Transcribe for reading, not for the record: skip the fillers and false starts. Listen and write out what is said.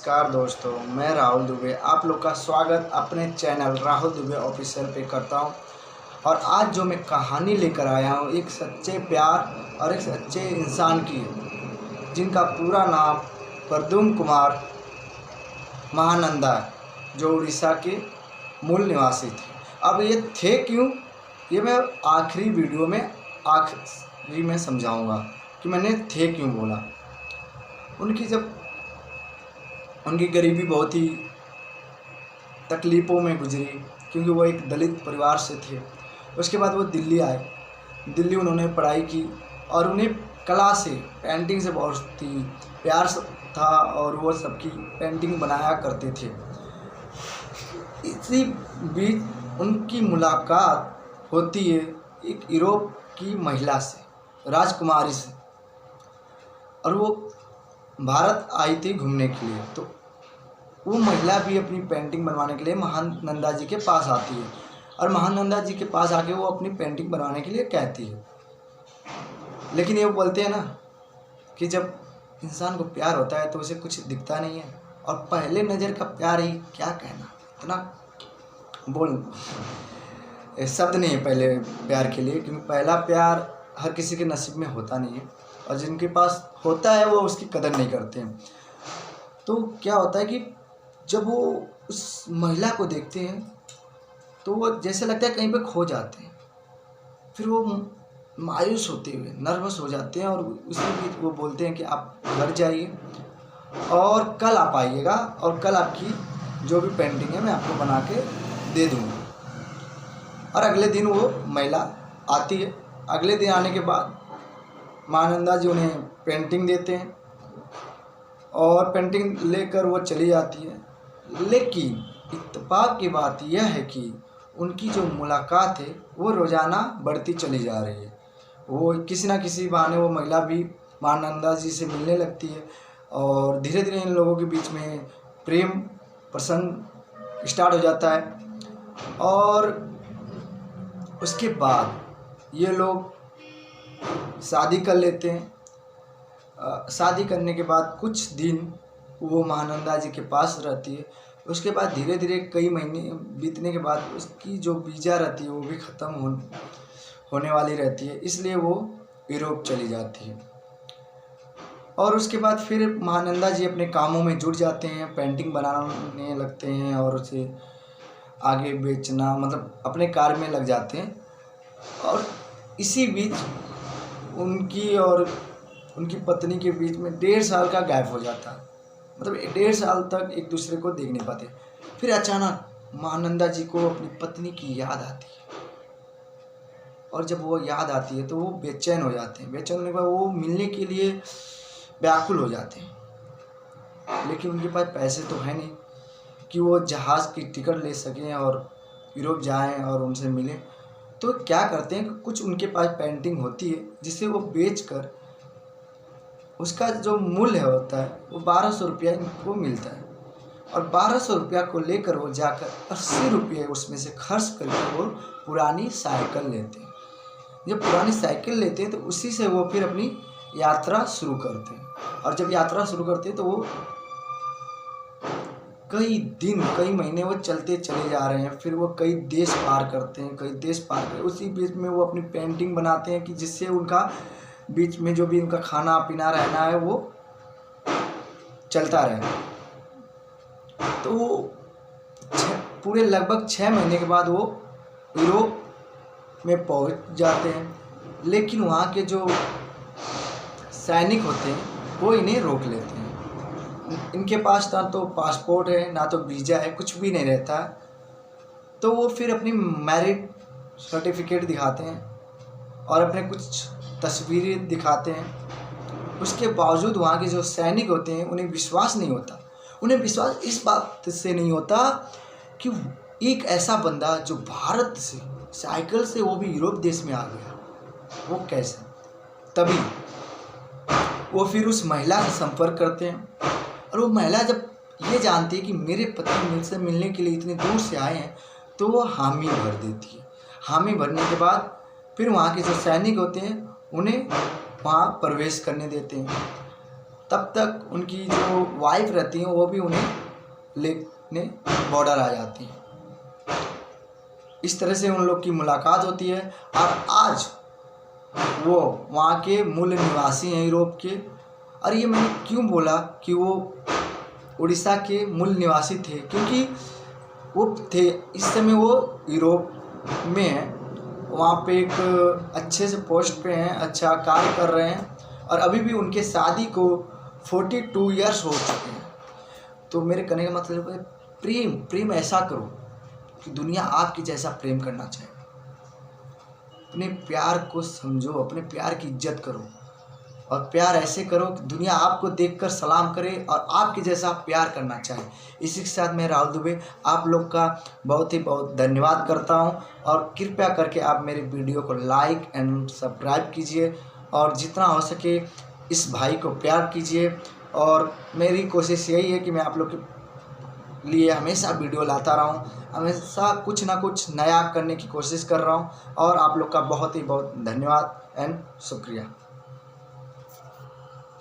नमस्कार दोस्तों, मैं राहुल दुबे आप लोग का स्वागत अपने चैनल राहुल दुबे ऑफिशियल पे करता हूं। और आज जो मैं कहानी लेकर आया हूं एक सच्चे प्यार और एक सच्चे इंसान की है, जिनका पूरा नाम प्रद्युम्न कुमार महानंदा है, जो उड़ीसा के मूल निवासी थे। अब ये थे क्यों, ये मैं आखिरी वीडियो में आखिरी में समझाऊंगा कि मैंने थे क्यों बोला। उनकी गरीबी बहुत ही तकलीफ़ों में गुजरी, क्योंकि वो एक दलित परिवार से थे। उसके बाद वो दिल्ली आए। दिल्ली उन्होंने पढ़ाई की और उन्हें कला से, पेंटिंग से बहुत ही प्यार था और वो सबकी पेंटिंग बनाया करते थे। इसी बीच उनकी मुलाकात होती है एक यूरोप की महिला से, राजकुमारी से, और वो भारत आई थी घूमने के लिए। तो वो महिला भी अपनी पेंटिंग बनवाने के लिए महानंदा जी के पास आती है और महानंदा जी के पास आके वो अपनी पेंटिंग बनवाने के लिए कहती है। लेकिन ये बोलते हैं ना कि जब इंसान को प्यार होता है तो उसे कुछ दिखता नहीं है, और पहले नज़र का प्यार ही क्या कहना, इतना बोल शब्द नहीं है पहले प्यार के लिए, क्योंकि पहला प्यार हर किसी के नसीब में होता नहीं है, और जिनके पास होता है वो उसकी कदर नहीं करते हैं। तो क्या होता है कि जब वो उस महिला को देखते हैं तो वो जैसे लगता है कहीं पे खो जाते हैं। फिर वो मायूस होते हुए नर्वस हो जाते हैं, और उसी बीच वो बोलते हैं कि आप घर जाइए और कल आप आइएगा, और कल आपकी जो भी पेंटिंग है मैं आपको बना के दे दूँगा। और अगले दिन वो महिला आती है। अगले दिन आने के बाद महानंदा जी उन्हें पेंटिंग देते हैं और पेंटिंग लेकर वो चली जाती है। लेकिन इत्तेफाक की बात यह है कि उनकी जो मुलाकात है वो रोज़ाना बढ़ती चली जा रही है। वो किसी ना किसी बहाने वो महिला भी महानंदा जी से मिलने लगती है, और धीरे धीरे इन लोगों के बीच में प्रेम प्रसंग स्टार्ट हो जाता है। और उसके बाद ये लोग शादी कर लेते हैं। शादी करने के बाद कुछ दिन वो महानंदा जी के पास रहती है। उसके बाद धीरे धीरे कई महीने बीतने के बाद उसकी जो वीज़ा रहती है वो भी ख़त्म होने वाली रहती है, इसलिए वो यूरोप चली जाती है। और उसके बाद फिर महानंदा जी अपने कामों में जुट जाते हैं, पेंटिंग बनाने लगते हैं और उसे आगे बेचना, मतलब अपने कार्य में लग जाते हैं। और इसी बीच उनकी और उनकी पत्नी के बीच में 1.5 साल का गैप हो जाता है, मतलब 1.5 साल तक एक दूसरे को देख नहीं पाते। फिर अचानक महानंदा जी को अपनी पत्नी की याद आती है, और जब वो याद आती है तो वो बेचैन हो जाते हैं। बेचैन होने के बाद वो मिलने के लिए व्याकुल हो जाते हैं, लेकिन उनके पास पैसे तो है नहीं कि वो जहाज़ की टिकट ले सकें और यूरोप जाएं और उनसे मिलें। तो क्या करते हैं कि कुछ उनके पास पेंटिंग होती है जिसे वो बेचकर उसका जो मूल्य होता है वो 1200 रुपया इनको मिलता है, और 1200 रुपया को लेकर वो जाकर 80 रुपये उसमें से खर्च करके वो पुरानी साइकिल लेते हैं। जब पुरानी साइकिल लेते हैं तो उसी से वो फिर अपनी यात्रा शुरू करते हैं। और जब यात्रा शुरू करते हैं तो वो कई दिन कई महीने वो चलते चले जा रहे हैं। फिर वो कई देश पार करते हैं, कई देश पार कर उसी बीच में वो अपनी पेंटिंग बनाते हैं कि जिससे उनका बीच में जो भी उनका खाना पीना रहना है वो चलता रहे। तो पूरे लगभग 6 महीने के बाद वो यूरोप में पहुंच जाते हैं। लेकिन वहाँ के जो सैनिक होते हैं वो इन्हें रोक लेते हैं। इनके पास ना तो पासपोर्ट है, ना तो वीज़ा है, कुछ भी नहीं रहता। तो वो फिर अपनी मैरिड सर्टिफिकेट दिखाते हैं और अपने कुछ तस्वीरें दिखाते हैं। उसके बावजूद वहाँ के जो सैनिक होते हैं उन्हें विश्वास नहीं होता। उन्हें विश्वास इस बात से नहीं होता कि एक ऐसा बंदा जो भारत से साइकिल से वो भी यूरोप देश में आ गया, वो कैसे। तभी वो फिर उस महिला से संपर्क करते हैं, और वो महिला जब ये जानती है कि मेरे पति मुझसे मिलने के लिए इतनी दूर से आए हैं तो वो हामी भर देती है। हामी भरने के बाद फिर वहाँ के जो सैनिक होते हैं उन्हें वहाँ प्रवेश करने देते हैं। तब तक उनकी जो वाइफ रहती हैं वो भी उन्हें लेने बॉर्डर आ जाती हैं। इस तरह से उन लोग की मुलाकात होती है और आज वो वहाँ के मूल निवासी हैं यूरोप के। और ये मैंने क्यों बोला कि वो उड़ीसा के मूल निवासी थे, क्योंकि वो थे इस समय वो यूरोप में हैं, वहाँ पे एक अच्छे से पोस्ट पे हैं, अच्छा कार्य कर रहे हैं और अभी भी उनके शादी को 42 ईयर्स हो चुके हैं। तो मेरे कहने का मतलब है प्रेम ऐसा करो कि दुनिया आपके जैसा प्रेम करना चाहे। अपने प्यार को समझो, अपने प्यार की इज्जत करो और प्यार ऐसे करो कि दुनिया आपको देखकर सलाम करे और आपके जैसा प्यार करना चाहे। इसी के साथ मैं राहुल दुबे आप लोग का बहुत ही बहुत धन्यवाद करता हूं और कृपया करके आप मेरे वीडियो को लाइक एंड सब्सक्राइब कीजिए और जितना हो सके इस भाई को प्यार कीजिए। और मेरी कोशिश यही है कि मैं आप लोग के लिए हमेशा वीडियो लाता रहूं, हमेशा कुछ ना कुछ नया करने की कोशिश कर रहा हूं। और आप लोग का बहुत ही बहुत धन्यवाद एंड शुक्रिया।